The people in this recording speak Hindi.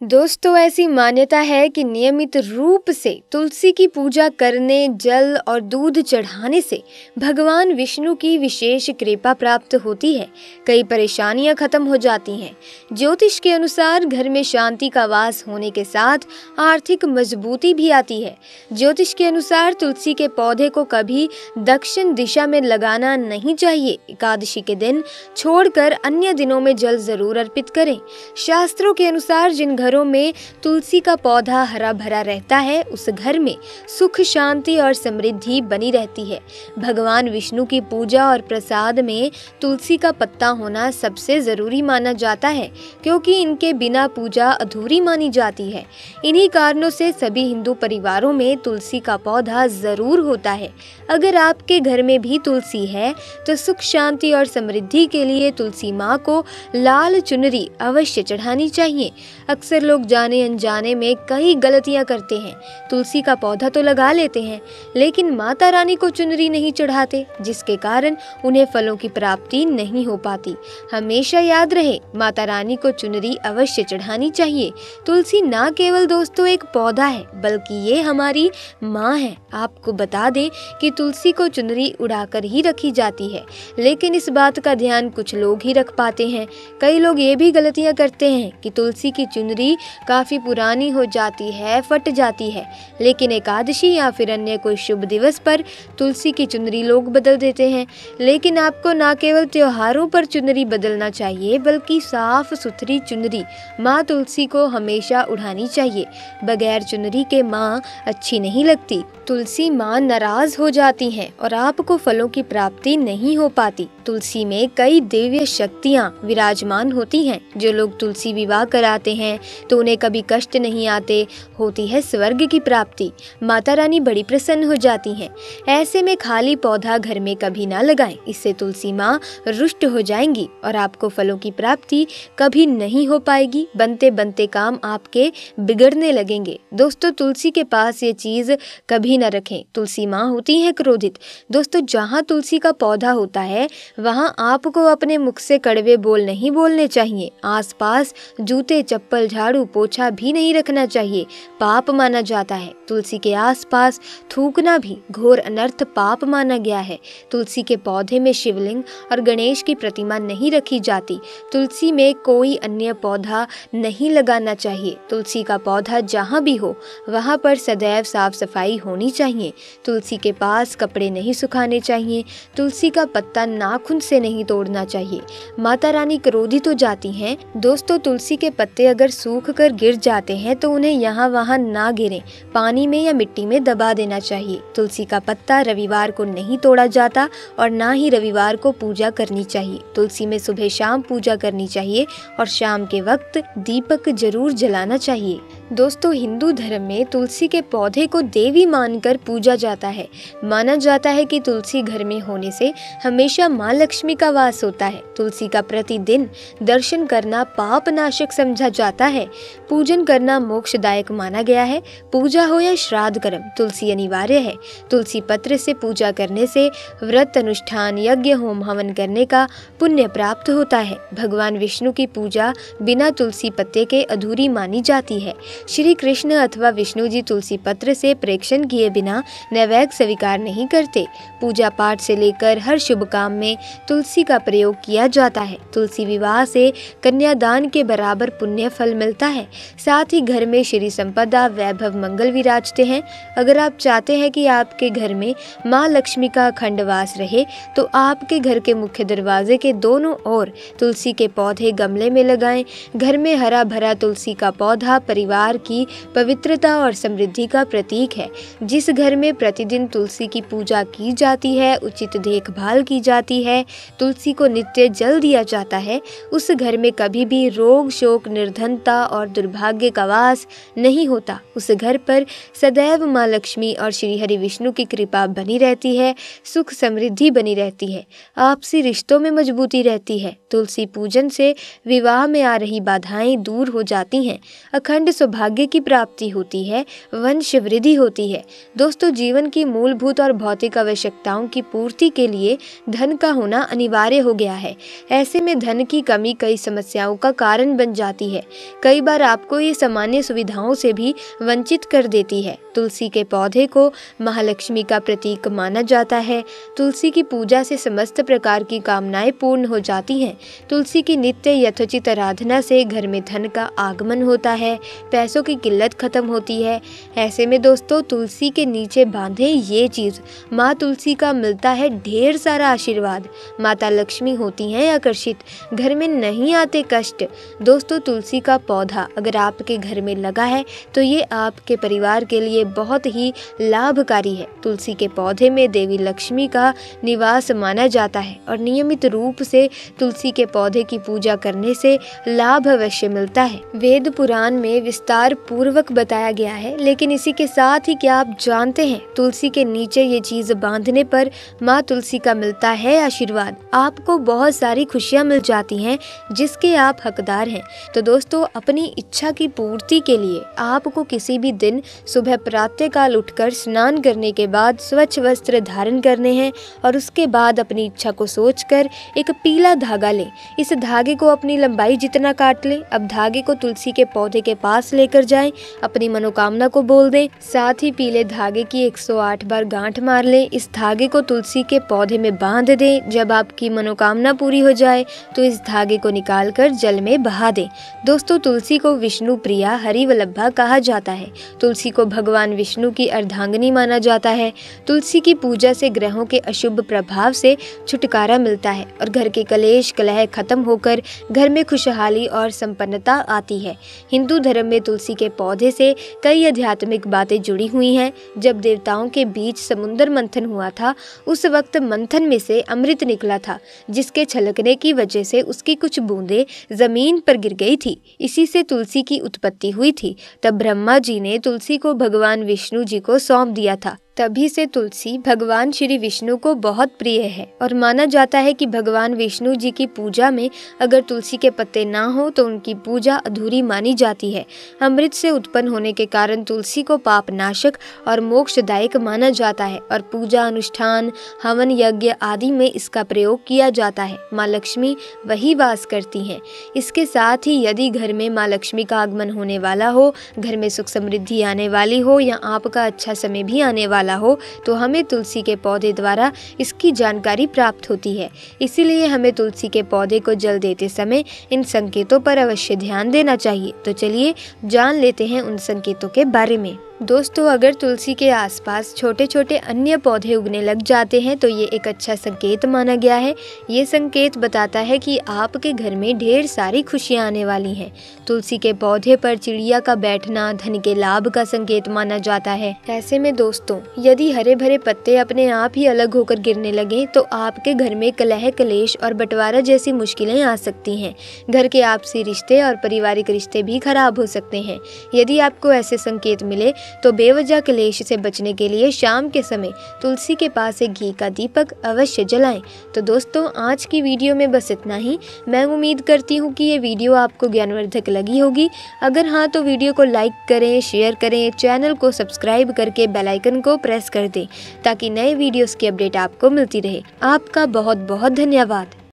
दोस्तों, ऐसी मान्यता है कि नियमित रूप से तुलसी की पूजा करने, जल और दूध चढ़ाने से भगवान विष्णु की विशेष कृपा प्राप्त होती है। कई परेशानियां खत्म हो जाती हैं। ज्योतिष के अनुसार घर में शांति का वास होने के साथ आर्थिक मजबूती भी आती है। ज्योतिष के अनुसार तुलसी के पौधे को कभी दक्षिण दिशा में लगाना नहीं चाहिए। एकादशी के दिन छोड़कर अन्य दिनों में जल जरूर अर्पित करें। शास्त्रों के अनुसार जिन घरों में तुलसी का पौधा हरा भरा रहता है, उस घर में सुख, शांति और समृद्धि बनी रहती है। भगवान विष्णु की पूजा और प्रसाद में तुलसी का पत्ता होना सबसे जरूरी माना जाता है, क्योंकि इनके बिना पूजा अधूरी मानी जाती है। इन्हीं कारणों से सभी हिंदू परिवारों में तुलसी का पौधा जरूर होता है। अगर आपके घर में भी तुलसी है तो सुख, शांति और समृद्धि के लिए तुलसी माँ को लाल चुनरी अवश्य चढ़ानी चाहिए। अक्सर लोग जाने अनजाने में कई गलतियां करते हैं। तुलसी का पौधा तो लगा लेते हैं, लेकिन माता रानी को चुनरी नहीं चढ़ाते, जिसके कारण उन्हें फलों की प्राप्ति नहीं हो पाती। हमेशा याद रहे, माता रानी को चुनरी अवश्य चढ़ानी चाहिए। तुलसी ना केवल दोस्तों एक पौधा है, बल्कि ये हमारी माँ है। आपको बता दें कि तुलसी को चुनरी उड़ाकर ही रखी जाती है, लेकिन इस बात का ध्यान कुछ लोग ही रख पाते हैं। कई लोग ये भी गलतियां करते हैं कि तुलसी की चुनरी काफी पुरानी हो जाती है, फट जाती है, लेकिन एकादशी या फिर अन्य कोई शुभ दिवस पर तुलसी की चुनरी लोग बदल देते हैं। लेकिन आपको न केवल त्योहारों पर चुनरी बदलना चाहिए, बल्कि साफ सुथरी चुनरी माँ तुलसी को हमेशा उड़ानी चाहिए। बगैर चुनरी के माँ अच्छी नहीं लगती। तुलसी माँ नाराज हो जाती हैं और आपको फलों की प्राप्ति नहीं हो पाती। तुलसी में कई दिव्य शक्तियाँ विराजमान होती हैं। जो लोग तुलसी विवाह कराते हैं तो उन्हें कभी कष्ट नहीं आते, होती है स्वर्ग की प्राप्ति। माता रानी बड़ी प्रसन्न हो जाती हैं। ऐसे में खाली पौधा घर में कभी ना लगाएं, इससे तुलसी माँ रुष्ट हो जाएंगी और आपको फलों की प्राप्ति कभी नहीं हो पाएगी। बनते बनते काम आपके बिगड़ने लगेंगे। दोस्तों, तुलसी के पास ये चीज कभी न रखें। तुलसी माँ होती है क्रोधित। दोस्तों, जहाँ तुलसी का पौधा होता है वहाँ आपको अपने मुख से कड़वे बोल नहीं बोलने चाहिए। आसपास जूते, चप्पल, झाड़ू, पोछा भी नहीं रखना चाहिए, पाप माना जाता है। तुलसी के आसपास थूकना भी घोर अनर्थ पाप माना गया है। तुलसी के पौधे में शिवलिंग और गणेश की प्रतिमा नहीं रखी जाती। तुलसी में कोई अन्य पौधा नहीं लगाना चाहिए। तुलसी का पौधा जहाँ भी हो वहाँ पर सदैव साफ सफाई होनी चाहिए। तुलसी के पास कपड़े नहीं सुखाने चाहिए। तुलसी का पत्ता नाखून से नहीं तोड़ना चाहिए, माता रानी क्रोधित हो जाती हैं। दोस्तों, तुलसी के पत्ते अगर सूख कर गिर जाते हैं तो उन्हें यहाँ वहाँ ना गिरें, पानी में या मिट्टी में दबा देना चाहिए। तुलसी का पत्ता रविवार को नहीं तोड़ा जाता और ना ही रविवार को पूजा करनी चाहिए। तुलसी में सुबह शाम पूजा करनी चाहिए और शाम के वक्त दीपक जरूर जलाना चाहिए। दोस्तों, हिंदू धर्म में तुलसी के पौधे को देवी मानकर पूजा जाता है। माना जाता है कि तुलसी घर में होने से हमेशा माँ लक्ष्मी का वास होता है। तुलसी का प्रतिदिन दर्शन करना पाप नाशक समझा जाता है। पूजन करना मोक्षदायक माना गया है। पूजा हो या श्राद्ध कर्म, तुलसी अनिवार्य है। तुलसी पत्र से पूजा करने से व्रत, अनुष्ठान, यज्ञ, होम हवन करने का पुण्य प्राप्त होता है। भगवान विष्णु की पूजा बिना तुलसी पत्ते के अधूरी मानी जाती है। श्री कृष्ण अथवा विष्णु जी तुलसी पत्र से प्रेक्षण किए बिना नैवेद्य स्वीकार नहीं करते। पूजा पाठ से लेकर हर शुभ काम में तुलसी का प्रयोग किया जाता है। तुलसी विवाह से कन्यादान के बराबर पुण्य फल मिलता है। साथ ही घर में श्री संपदा, वैभव, मंगल विराजते हैं। अगर आप चाहते हैं कि आपके घर में माँ लक्ष्मी का अखंड वास रहे तो आपके घर के मुख्य दरवाजे के दोनों ओर तुलसी के पौधे गमले में लगाएं। घर में हरा भरा तुलसी का पौधा परिवार की पवित्रता और समृद्धि का प्रतीक है। जिस घर में प्रतिदिन तुलसी की पूजा की जाती है, उचित देखभाल की जाती है, तुलसी को नित्य जल दिया जाता है, उस घर में कभी भी रोग, शोक, निर्धनता और दुर्भाग्य का वास नहीं होता। उस घर पर सदैव माँ लक्ष्मी और श्री हरि विष्णु की कृपा बनी रहती है। सुख समृद्धि बनी रहती है। आपसी रिश्तों में मजबूती रहती है। तुलसी पूजन से विवाह में आ रही बाधाएं दूर हो जाती हैं। अखंड सौभाग्य की प्राप्ति होती है। वंश वृद्धि होती है। दोस्तों, जीवन की मूलभूत और भौतिक आवश्यकताओं की पूर्ति के लिए धन का होना अनिवार्य हो गया है। ऐसे में धन की कमी कई समस्याओं का कारण बन जाती है। कई कई बार आपको ये सामान्य सुविधाओं से भी वंचित कर देती है। तुलसी के पौधे को महालक्ष्मी का प्रतीक माना जाता है। तुलसी की पूजा से समस्त प्रकार की कामनाएं पूर्ण हो जाती हैं। तुलसी की नित्य यथोचित आराधना से घर में धन का आगमन होता है, पैसों की किल्लत खत्म होती है। ऐसे में दोस्तों, तुलसी के नीचे बांधे ये चीज, माँ तुलसी का मिलता है ढेर सारा आशीर्वाद। माता लक्ष्मी होती हैं आकर्षित, घर में नहीं आते कष्ट। दोस्तों, तुलसी का पौधा अगर आपके घर में लगा है तो ये आपके परिवार के लिए बहुत ही लाभकारी है। तुलसी के पौधे में देवी लक्ष्मी का निवास माना जाता है और नियमित रूप से तुलसी के पौधे की पूजा करने से लाभ अवश्य मिलता है। वेद पुराण में विस्तार पूर्वक बताया गया है, लेकिन इसी के साथ ही क्या आप जानते हैं, तुलसी के नीचे ये चीज बांधने पर माँ तुलसी का मिलता है आशीर्वाद। आपको बहुत सारी खुशियाँ मिल जाती हैं जिसके आप हकदार हैं। तो दोस्तों, अपनी इच्छा की पूर्ति के लिए आपको किसी भी दिन सुबह प्रातःकाल उठकर स्नान करने के बाद स्वच्छ वस्त्र धारण करने हैं और उसके बाद अपनी इच्छा को सोचकर एक पीला धागा लें। इस धागे को अपनी लंबाई जितना काट लें। अब धागे को तुलसी के पौधे के पास लेकर जाएं, अपनी मनोकामना को बोल दें, साथ ही पीले धागे की 108 बार गांठ मार लें। इस धागे को तुलसी के पौधे में बांध दें। जब आपकी मनोकामना पूरी हो जाए तो इस धागे को निकालकर जल में बहा दें। दोस्तों, तुलसी को विष्णु प्रिया हरिवल्लभा कहा जाता है। तुलसी को भगवान विष्णु की अर्धांगिनी माना जाता है। तुलसी की पूजा से ग्रहों के अशुभ प्रभाव से छुटकारा मिलता है और घर के कलेश कलह खत्म होकर घर में खुशहाली और संपन्नता आती है। हिंदू धर्म में तुलसी के पौधे से कई आध्यात्मिक बातें जुड़ी हुई हैं। जब देवताओं के बीच समुद्र मंथन हुआ था, उस वक्त मंथन में से अमृत निकला था, जिसके छलकने की वजह से उसकी कुछ बूंदें जमीन पर गिर गई थी। इसी से तुलसी की उत्पत्ति हुई थी। तब ब्रह्मा जी ने तुलसी को भगवान विष्णु जी को सौंप दिया था। तभी से तुलसी भगवान श्री विष्णु को बहुत प्रिय है और माना जाता है कि भगवान विष्णु जी की पूजा में अगर तुलसी के पत्ते ना हो तो उनकी पूजा अधूरी मानी जाती है। अमृत से उत्पन्न होने के कारण तुलसी को पाप नाशक और मोक्षदायक माना जाता है और पूजा अनुष्ठान, हवन यज्ञ आदि में इसका प्रयोग किया जाता है। माँ लक्ष्मी वही वास करती हैं। इसके साथ ही यदि घर में माँ लक्ष्मी का आगमन होने वाला हो, घर में सुख समृद्धि आने वाली हो या आपका अच्छा समय भी आने वाला हो, तो हमें तुलसी के पौधे द्वारा इसकी जानकारी प्राप्त होती है। इसीलिए हमें तुलसी के पौधे को जल देते समय इन संकेतों पर अवश्य ध्यान देना चाहिए। तो चलिए जान लेते हैं उन संकेतों के बारे में। दोस्तों, अगर तुलसी के आसपास छोटे छोटे अन्य पौधे उगने लग जाते हैं तो ये एक अच्छा संकेत माना गया है। ये संकेत बताता है कि आपके घर में ढेर सारी खुशियां आने वाली हैं। तुलसी के पौधे पर चिड़िया का बैठना धन के लाभ का संकेत माना जाता है। ऐसे में दोस्तों, यदि हरे भरे पत्ते अपने आप ही अलग होकर गिरने लगे तो आपके घर में कलह कलेश और बंटवारा जैसी मुश्किलें आ सकती हैं। घर के आपसी रिश्ते और पारिवारिक रिश्ते भी खराब हो सकते हैं। यदि आपको ऐसे संकेत मिले तो बेवजह कलेश से बचने के लिए शाम के समय तुलसी के पास एक घी का दीपक अवश्य जलाएं। तो दोस्तों, आज की वीडियो में बस इतना ही। मैं उम्मीद करती हूँ कि ये वीडियो आपको ज्ञानवर्धक लगी होगी। अगर हाँ तो वीडियो को लाइक करें, शेयर करें, चैनल को सब्सक्राइब करके बेल आइकन को प्रेस कर दें ताकि नए वीडियोस की अपडेट आपको मिलती रहे। आपका बहुत बहुत धन्यवाद।